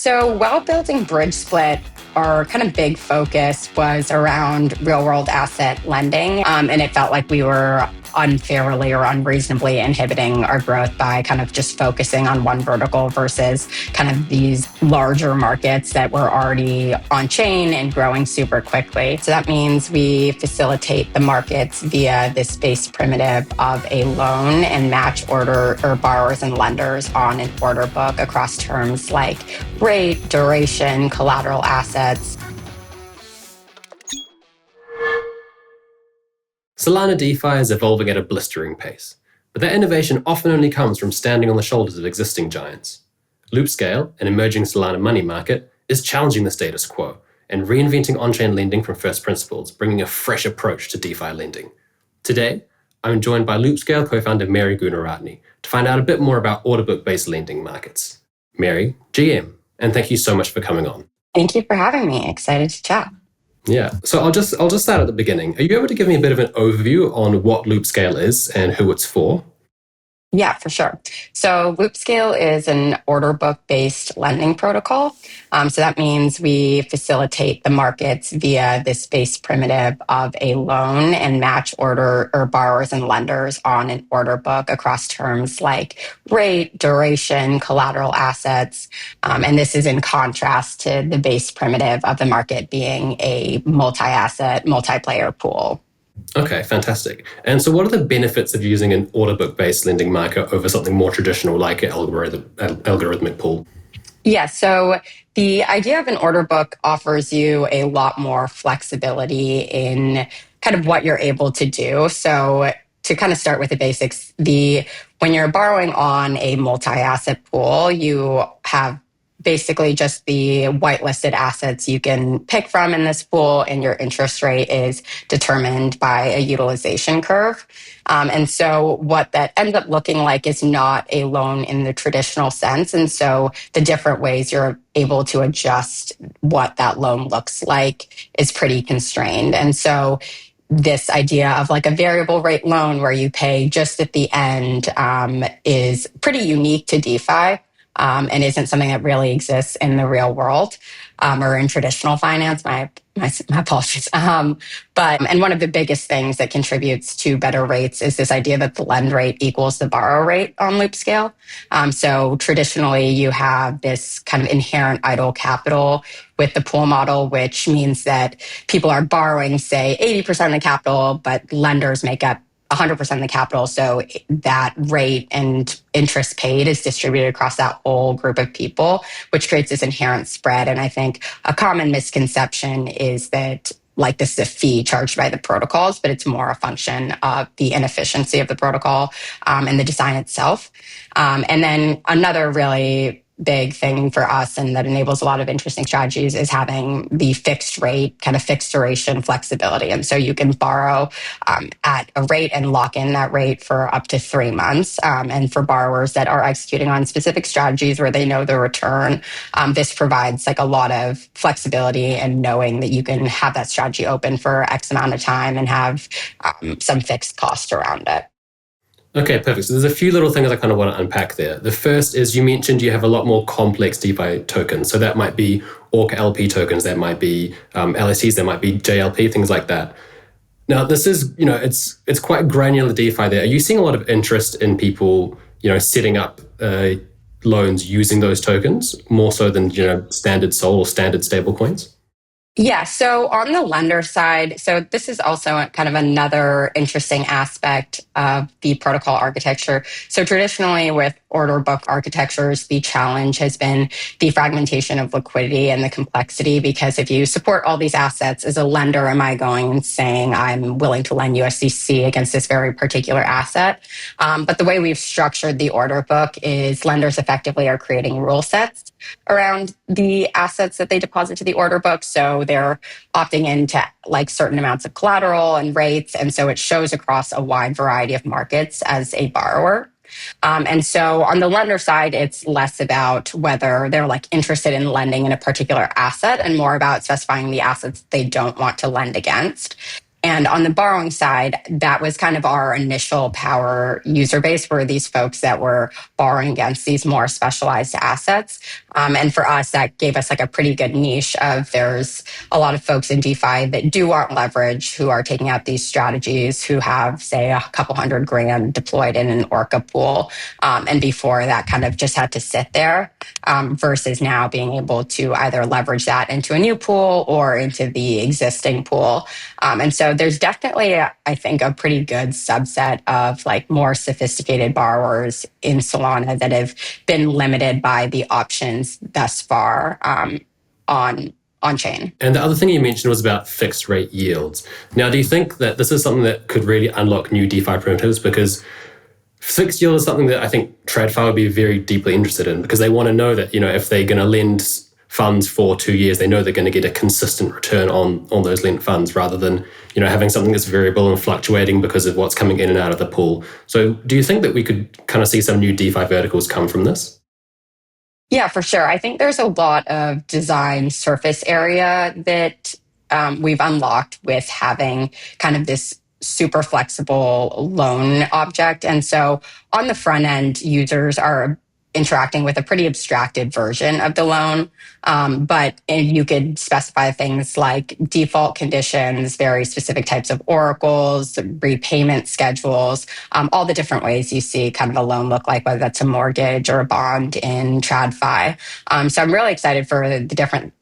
So while building Bridge Split, our kind of big focus was around real world asset lending. And it felt like we were unfairly or unreasonably inhibiting our growth by kind of just focusing on one vertical versus kind of these larger markets that were already on chain and growing super quickly. So that means we facilitate the markets via this base primitive of a loan and match order or borrowers and lenders on an order book across terms like rate, duration, collateral assets. Solana DeFi is evolving at a blistering pace, but that innovation often only comes from standing on the shoulders of existing giants. Loopscale, an emerging Solana money market, is challenging the status quo and reinventing on-chain lending from first principles, bringing a fresh approach to DeFi lending. Today, I'm joined by Loopscale co-founder Mary Gooneratne to find out a bit more about Orderbook-based lending markets. Mary, GM, and thank you so much for coming on. Thank you for having me. Excited to chat. Yeah, so I'll just start at the beginning. Are you able to give me a bit of an overview on what Loopscale is and who it's for? Yeah, for sure. So Loopscale is an order book-based lending protocol. So that means we facilitate the markets via this base primitive of a loan and match order or borrowers and lenders on an order book across terms like rate, duration, collateral assets. And this is in contrast to the base primitive of the market being a multi-asset, multiplayer pool. Okay, fantastic. And so what are the benefits of using an order book-based lending market over something more traditional like an algorithmic pool? Yeah, so the idea of an order book offers you a lot more flexibility in kind of what you're able to do. So to kind of start with the basics, when you're borrowing on a multi-asset pool, you have basically just the whitelisted assets you can pick from in this pool, and your interest rate is determined by a utilization curve. And so what that ends up looking like is not a loan in the traditional sense. And so the different ways you're able to adjust what that loan looks like is pretty constrained. And so this idea of like a variable rate loan where you pay just at the end is pretty unique to DeFi. And isn't something that really exists in the real world or in traditional finance. My apologies. And one of the biggest things that contributes to better rates is this idea that the lend rate equals the borrow rate on Loopscale. So traditionally, you have this kind of inherent idle capital with the pool model, which means that people are borrowing, say, 80% of the capital, but lenders make up 100% of the capital. So that rate and interest paid is distributed across that whole group of people, which creates this inherent spread. And I think a common misconception is that like this is a fee charged by the protocols, but it's more a function of the inefficiency of the protocol and the design itself. And then another really big thing for us and that enables a lot of interesting strategies is having the fixed rate, kind of fixed duration flexibility. And so you can borrow at a rate and lock in that rate for up to 3 months. And for borrowers that are executing on specific strategies where they know the return, this provides like a lot of flexibility and knowing that you can have that strategy open for X amount of time and have some fixed cost around it. Okay, perfect. So there's a few little things I kind of want to unpack there. The first is you mentioned you have a lot more complex DeFi tokens. So that might be Orca LP tokens, that might be LSTs, that might be JLP, things like that. Now, this is, it's quite granular DeFi there. Are you seeing a lot of interest in people, setting up loans using those tokens more so than, standard SOL or standard stablecoins? Yeah, so on the lender side, so this is also kind of another interesting aspect of the protocol architecture. So traditionally with order book architectures, the challenge has been the fragmentation of liquidity and the complexity, because if you support all these assets as a lender, am I going and saying I'm willing to lend USDC against this very particular asset? But the way we've structured the order book is lenders effectively are creating rule sets around the assets that they deposit to the order book. So they're opting into like certain amounts of collateral and rates. And so it shows across a wide variety of markets as a borrower. And so on the lender side, it's less about whether they're like interested in lending in a particular asset and more about specifying the assets they don't want to lend against. And on the borrowing side, that was kind of our initial power user base, were these folks that were borrowing against these more specialized assets. And for us, that gave us like a pretty good niche of there's a lot of folks in DeFi that do want leverage, who are taking out these strategies, who have, say, a couple $100,000 deployed in an Orca pool. And before that kind of just had to sit there, versus now being able to either leverage that into a new pool or into the existing pool. And so there's definitely, I think, a pretty good subset of like more sophisticated borrowers in Solana that have been limited by the options thus far on chain. And the other thing you mentioned was about fixed rate yields. Now, do you think that this is something that could really unlock new DeFi primitives? Because fixed yield is something that I think TradFi would be very deeply interested in, because they want to know that, if they're going to lend funds for 2 years, they know they're going to get a consistent return on those lent funds, rather than, having something that's variable and fluctuating because of what's coming in and out of the pool. So do you think that we could kind of see some new DeFi verticals come from this? Yeah, for sure. I think there's a lot of design surface area that we've unlocked with having kind of this super flexible loan object. And so on the front end, users are interacting with a pretty abstracted version of the loan. But you could specify things like default conditions, very specific types of oracles, repayment schedules, all the different ways you see kind of a loan look like, whether that's a mortgage or a bond in TradFi. So I'm really excited for the different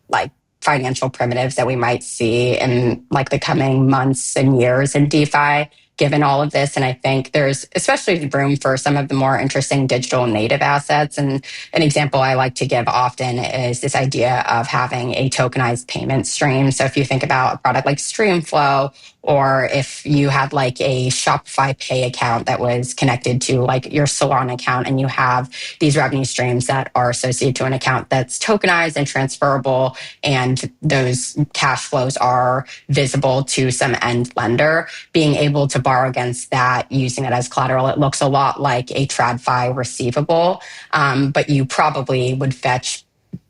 like financial primitives that we might see in like the coming months and years in DeFi, given all of this. And I think there's especially room for some of the more interesting digital native assets. And an example I like to give often is this idea of having a tokenized payment stream. So if you think about a product like Streamflow, or if you had like a Shopify Pay account that was connected to like your Solana account, and you have these revenue streams that are associated to an account that's tokenized and transferable, and those cash flows are visible to some end lender, being able to borrow against that using it as collateral, it looks a lot like a TradFi receivable, but you probably would fetch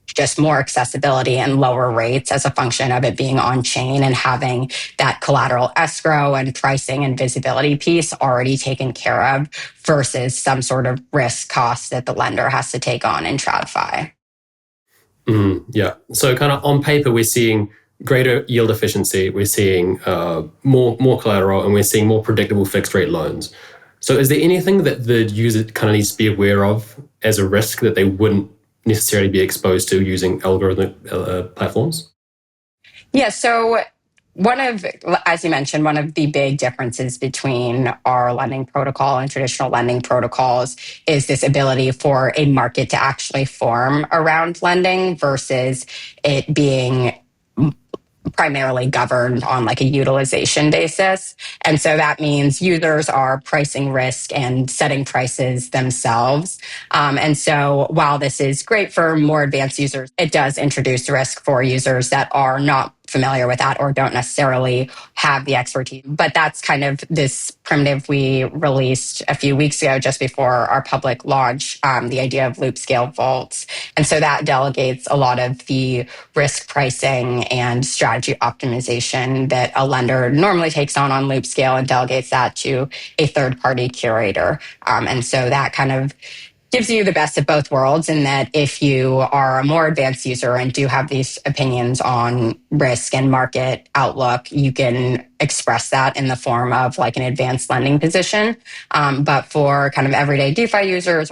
just more accessibility and lower rates as a function of it being on chain and having that collateral escrow and pricing and visibility piece already taken care of, versus some sort of risk cost that the lender has to take on in TradFi. Yeah. So kind of on paper, we're seeing greater yield efficiency, we're seeing more collateral, and we're seeing more predictable fixed rate loans. So is there anything that the user kind of needs to be aware of as a risk that they wouldn't necessarily be exposed to using algorithmic platforms? Yeah, so as you mentioned, one of the big differences between our lending protocol and traditional lending protocols is this ability for a market to actually form around lending versus it being primarily governed on like a utilization basis. And so that means users are pricing risk and setting prices themselves. And so while this is great for more advanced users, it does introduce risk for users that are not familiar with that or don't necessarily have the expertise. But that's kind of this primitive we released a few weeks ago, just before our public launch, the idea of Loopscale vaults. And so that delegates a lot of the risk pricing and strategy optimization that a lender normally takes on Loopscale, and delegates that to a third-party curator. And so that kind of gives you the best of both worlds, in that if you are a more advanced user and do have these opinions on risk and market outlook, you can express that in the form of like an advanced lending position. But for kind of everyday DeFi users,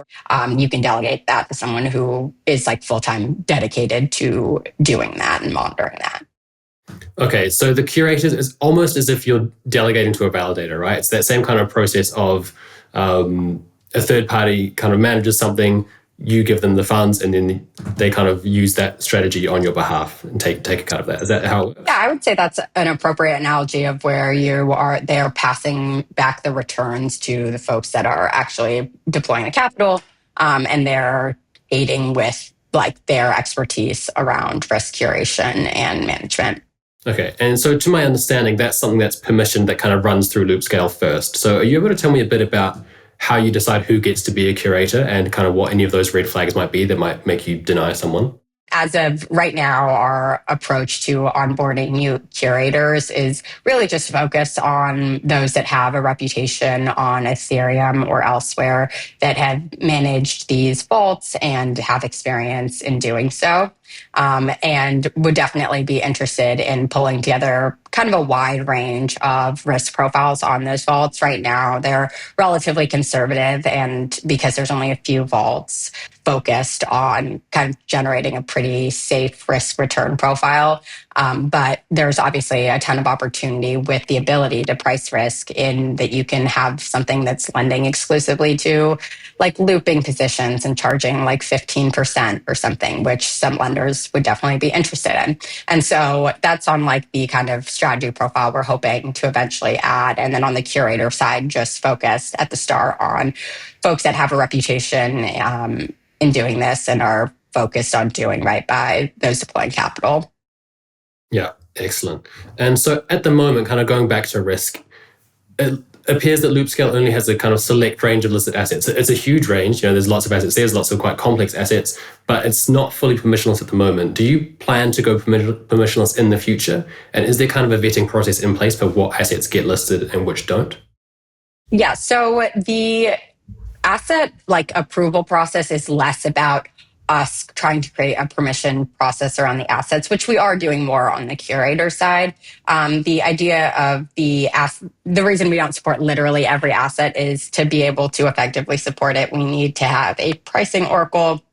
you can delegate that to someone who is like full-time dedicated to doing that and monitoring that. Okay, so the curator is almost as if you're delegating to a validator, right? It's that same kind of process of a third party kind of manages something, you give them the funds, and then they kind of use that strategy on your behalf and take a cut of that. Is that how? Yeah, I would say that's an appropriate analogy of where they're passing back the returns to the folks that are actually deploying the capital, and they're aiding with like their expertise around risk curation and management. Okay, and so to my understanding, that's something that's permissioned that kind of runs through Loopscale first. So are you able to tell me a bit about how you decide who gets to be a curator and kind of what any of those red flags might be that might make you deny someone? as of right now, our approach to onboarding new curators is really just focused on those that have a reputation on Ethereum or elsewhere that have managed these vaults and have experience in doing so. And would definitely be interested in pulling together kind of a wide range of risk profiles on those vaults. Right now, they're relatively conservative, and because there's only a few vaults focused on kind of generating a pretty safe risk return profile. But there's obviously a ton of opportunity with the ability to price risk in that you can have something that's lending exclusively to like looping positions and charging like 15% or something, which some lenders would definitely be interested in. And so that's on like the kind of strategy profile we're hoping to eventually add. And then on the curator side, just focused at the start on folks that have a reputation in doing this and are focused on doing right by those deploying capital. Yeah, excellent. And so at the moment, kind of going back to risk, it appears that Loopscale only has a kind of select range of listed assets. It's a huge range. There's lots of assets. There's lots of quite complex assets, but it's not fully permissionless at the moment. Do you plan to go permissionless in the future? And is there kind of a vetting process in place for what assets get listed and which don't? Yeah, so the asset like approval process is less about us trying to create a permission process around the assets, which we are doing more on the curator side. The idea of the reason we don't support literally every asset is to be able to effectively support it. We need to have a pricing oracle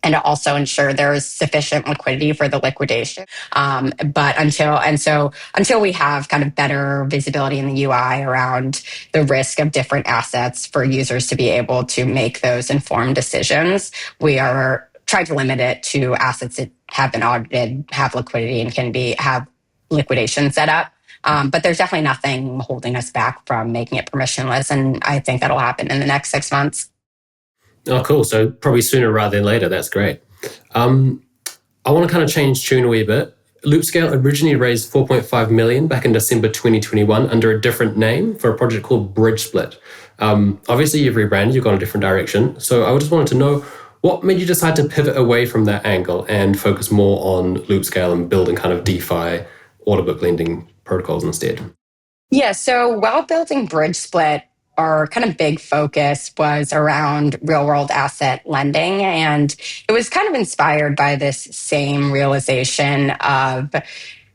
and to also ensure there is sufficient liquidity for the liquidation. But until we have kind of better visibility in the UI around the risk of different assets for users to be able to make those informed decisions, we are trying to limit it to assets that have been audited, have liquidity, and have liquidation set up. But there's definitely nothing holding us back from making it permissionless, and I think that'll happen in the next 6 months. Oh, cool. So probably sooner rather than later. That's great. I want to kind of change tune a wee bit. Loopscale originally raised 4.5 million back in December 2021 under a different name for a project called Bridge Split. Obviously, you've rebranded, you've gone a different direction. So I just wanted to know what made you decide to pivot away from that angle and focus more on Loopscale and building kind of DeFi Orderbook lending protocols instead? Yeah, so while building Bridge Split, our kind of big focus was around real world asset lending. And it was kind of inspired by this same realization of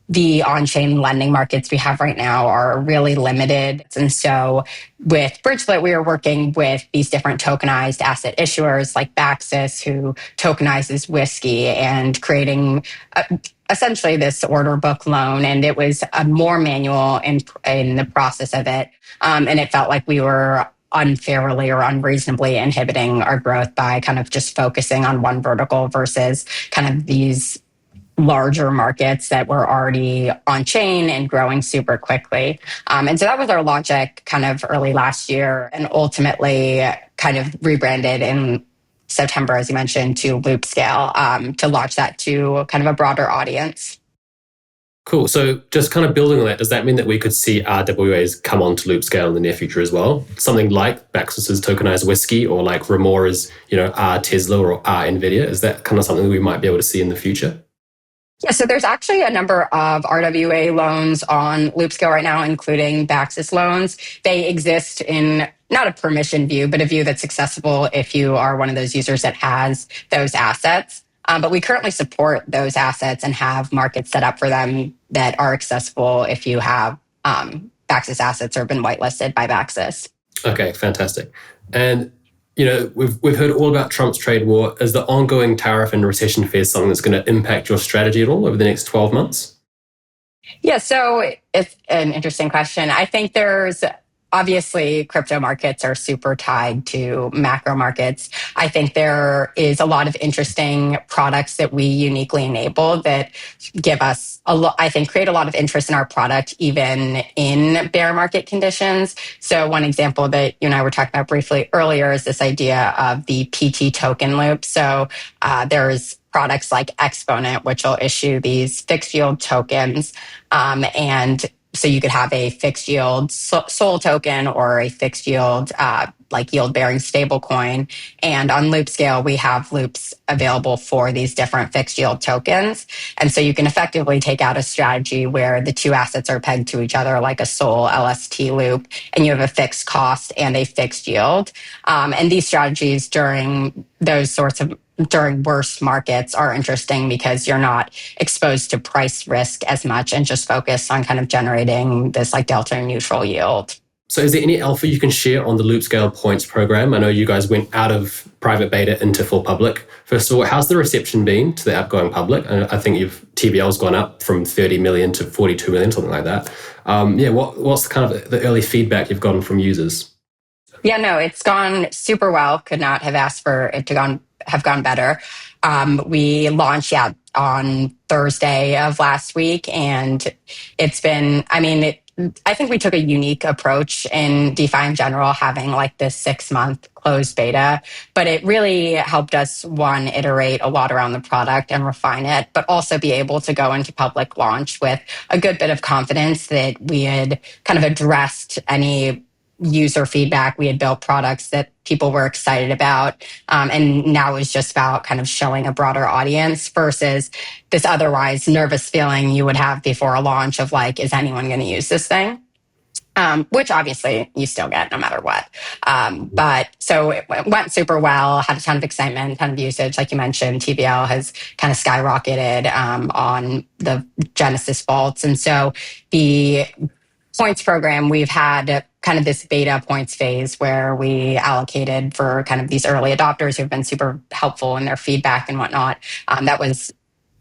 the on-chain lending markets we have right now are really limited. And so with Bridgesplit, we are working with these different tokenized asset issuers like Baxis, who tokenizes whiskey, and creating essentially this order book loan. And it was a more manual in the process of it. And it felt like we were unfairly or unreasonably inhibiting our growth by kind of just focusing on one vertical versus kind of these larger markets that were already on chain and growing super quickly. And so that was our logic kind of early last year, and ultimately kind of rebranded in September, as you mentioned, to Loopscale to launch that to kind of a broader audience. Cool. So just kind of building on that, does that mean that we could see RWAs come onto Loopscale in the near future as well? Something like Baxis's tokenized whiskey, or like Remora's, R Tesla or R Nvidia. Is that kind of something we might be able to see in the future? Yeah, so there's actually a number of RWA loans on Loopscale right now, including Baxis loans. They exist in not a permission view, but a view that's accessible if you are one of those users that has those assets. But we currently support those assets and have markets set up for them that are accessible if you have Baxis assets or have been whitelisted by Baxis. Okay, fantastic. And we've heard all about Trump's trade war. Is the ongoing tariff and recession fears something that's going to impact your strategy at all over the next 12 months? Yeah, so it's an interesting question. I think there's obviously crypto markets are super tied to macro markets. I think there is a lot of interesting products that we uniquely enable that give us I think create a lot of interest in our product even in bear market conditions. So one example that you and I were talking about briefly earlier is this idea of the PT token loop. So there's products like Exponent, which will issue these fixed yield tokens, and so you could have a fixed yield SOL token or a fixed yield like yield bearing stable coin. And on Loopscale, we have loops available for these different fixed yield tokens. And so you can effectively take out a strategy where the two assets are pegged to each other like a SOL LST loop, and you have a fixed cost and a fixed yield. And these strategies during worse markets are interesting because you're not exposed to price risk as much and just focus on kind of generating this like delta neutral yield. So is there any alpha you can share on the Loopscale points program? I know you guys went out of private beta into full public. First of all, how's the reception been to the app going public? I think TVL's gone up from 30 million to 42 million, something like that. What's the kind of the early feedback you've gotten from users? Yeah, no, it's gone super well. Could not have asked for it to have gone better. We launched on Thursday of last week, and it's been, I think we took a unique approach in DeFi in general, having like this 6-month closed beta, but it really helped us, one, iterate a lot around the product and refine it, but also be able to go into public launch with a good bit of confidence that we had kind of addressed any user feedback. We had built products that people were excited about. And now it's just about kind of showing a broader audience versus this otherwise nervous feeling you would have before a launch of like, is anyone going to use this thing? Which obviously you still get no matter what. But so it went super well, had a ton of excitement, a ton of usage. Like you mentioned, TVL has kind of skyrocketed on the Genesis vaults. And so the points program, we've had kind of this beta points phase where we allocated for kind of these early adopters who've been super helpful in their feedback and whatnot. That was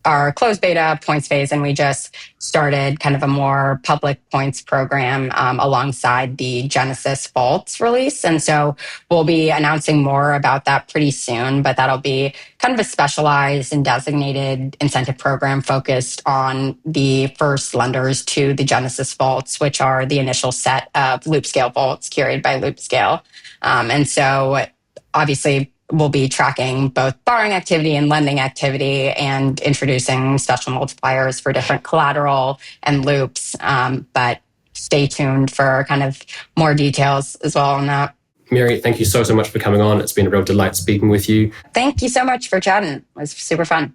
our closed beta points phase, and we just started kind of a more public points program alongside the Genesis Vaults release. And so we'll be announcing more about that pretty soon, but that'll be kind of a specialized and designated incentive program focused on the first lenders to the Genesis Vaults, which are the initial set of Loopscale vaults curated by Loopscale. And so obviously, we'll be tracking both borrowing activity and lending activity and introducing special multipliers for different collateral and loops. But stay tuned for kind of more details as well on that. Mary, thank you so much for coming on. It's been a real delight speaking with you. Thank you so much for chatting. It was super fun.